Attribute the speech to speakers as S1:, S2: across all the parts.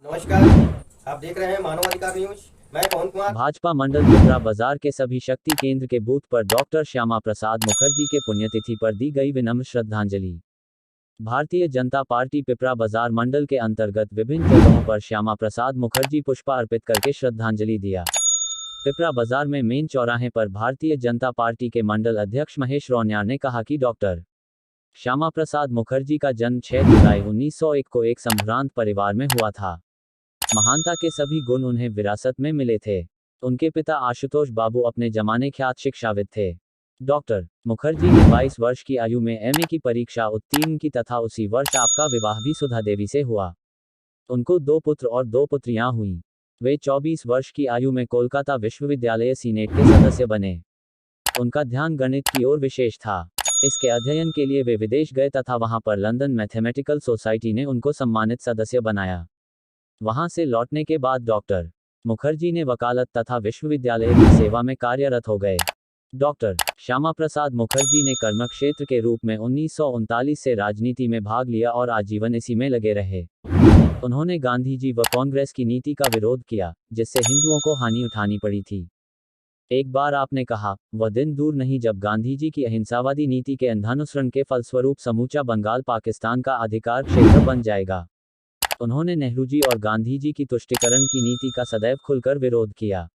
S1: नमस्कार। आप देख रहे हैं मानव अधिकार न्यूज। मैं पवन कुमार।
S2: भाजपा मंडल पिपरा बाजार के सभी शक्ति केंद्र के बूथ पर डॉक्टर श्यामा प्रसाद मुखर्जी के पुण्यतिथि पर दी गई विनम्र श्रद्धांजलि। भारतीय जनता पार्टी पिपरा बाजार मंडल के अंतर्गत विभिन्न जगहों पर श्यामा प्रसाद मुखर्जी पुष्प अर्पित करके श्रद्धांजलि दिया। पिपरा बाजार में मेन चौराहे पर भारतीय जनता पार्टी के मंडल अध्यक्ष महेश रौन्यार ने कहा कि डॉक्टर श्यामा प्रसाद मुखर्जी का जन्म 6 जुलाई 1901 को एक संभ्रांत परिवार में हुआ था। महानता के सभी गुण उन्हें विरासत में मिले थे। उनके पिता आशुतोष बाबू अपने जमाने ख्यात शिक्षाविद थे। डॉक्टर मुखर्जी ने 22 वर्ष की आयु में एमए की परीक्षा उत्तीर्ण की तथा उसी वर्ष आपका विवाह भी सुधा देवी से हुआ। उनको 2 पुत्र और 2 पुत्रियां हुईं। वे 24 वर्ष की आयु में कोलकाता विश्वविद्यालय सीनेट के सदस्य बने। उनका ध्यान गणित की ओर विशेष था। इसके अध्ययन के लिए वे विदेश गए तथा वहां पर लंदन मैथमेटिकल सोसाइटी ने उनको सम्मानित सदस्य बनाया। वहां से लौटने के बाद डॉक्टर मुखर्जी ने वकालत तथा विश्वविद्यालय की सेवा में कार्यरत हो गए। डॉक्टर श्यामा प्रसाद मुखर्जी ने कर्मक्षेत्र के रूप में 1939 से राजनीति में भाग लिया और आजीवन इसी में लगे रहे। उन्होंने गांधी जी व कांग्रेस की नीति का विरोध किया, जिससे हिंदुओं को हानि उठानी पड़ी थी। एक बार आपने कहा, वह दिन दूर नहीं जब गांधी जी की अहिंसावादी नीति के अंधानुसरण के फलस्वरूप समूचा बंगाल पाकिस्तान का अधिकार क्षेत्र बन जाएगा। उन्होंने नेहरू जी और गांधी जी की तुष्टीकरण की नीति का सदैव खुलकर विरोध किया।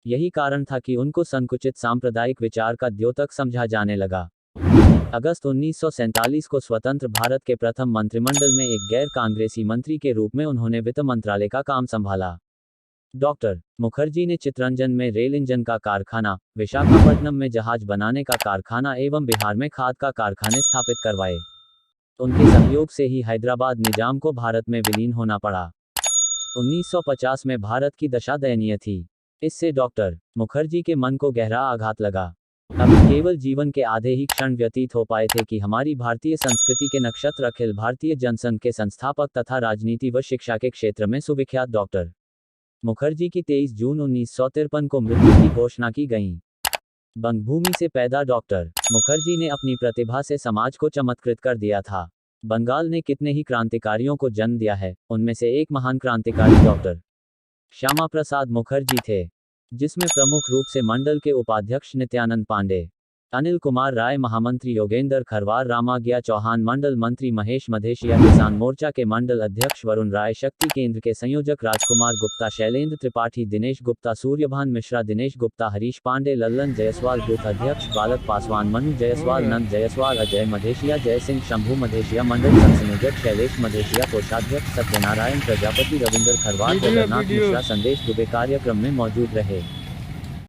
S2: यही कारण था कि उनको संकुचित सांप्रदायिक विचार का द्योतक समझा जाने लगा। अगस्त 1947 को स्वतंत्र भारत के प्रथम मंत्रिमंडल में एक गैर कांग्रेसी मंत्री के रूप में उन्होंने वित्त मंत्रालय का काम संभाला। डॉक्टर मुखर्जी ने चितरंजन में रेल इंजन का कारखाना, विशाखापट्टनम में जहाज बनाने का कारखाना एवं बिहार में खाद का कारखाने स्थापित करवाए। उनके सहयोग से ही हैदराबाद निजाम को भारत में विलीन होना पड़ा। 1950 में भारत की दशा दयनीय थी। इससे डॉक्टर मुखर्जी के मन को गहरा आघात लगा। अब केवल जीवन के आधे ही क्षण व्यतीत हो पाए थे कि हमारी भारतीय संस्कृति के नक्षत्र अखिल भारतीय जनसंघ के संस्थापक तथा राजनीति व शिक्षा के क्षेत्र में सुविख्यात डॉक्टर मुखर्जी की 23 जून 1953 को मृत्यु की घोषणा की गई। बंगभूमि से पैदा डॉक्टर मुखर्जी ने अपनी प्रतिभा से समाज को चमत्कृत कर दिया था। बंगाल ने कितने ही क्रांतिकारियों को जन्म दिया है, उनमें से एक महान क्रांतिकारी डॉक्टर श्यामा प्रसाद मुखर्जी थे, जिसमें प्रमुख रूप से मंडल के उपाध्यक्ष नित्यानंद पांडे, अनिल कुमार राय महामंत्री, योगेंद्र खरवार, रामाज्ञा चौहान मंडल मंत्री, महेश मधेशिया किसान मोर्चा के मंडल अध्यक्ष, वरुण राय शक्ति केंद्र के संयोजक, राजकुमार गुप्ता, शैलेंद्र त्रिपाठी, दिनेश गुप्ता, सूर्यभान मिश्रा, दिनेश गुप्ता, हरीश पांडे, लल्लन जायसवाल बूथ अध्यक्ष, बालक पासवान, मनु जायसवाल, नंद जायसवाल, अजय मधेशिया, जय सिंह, शंभू मधेशिया, मंडल संयोजक शैलेश मधेशिया, कोषाध्यक्ष सत्यनारायण प्रजापति, रविंद्र खरवार, जगन्नाथ मिश्रा, संदेश दुबे कार्यक्रम में मौजूद रहे।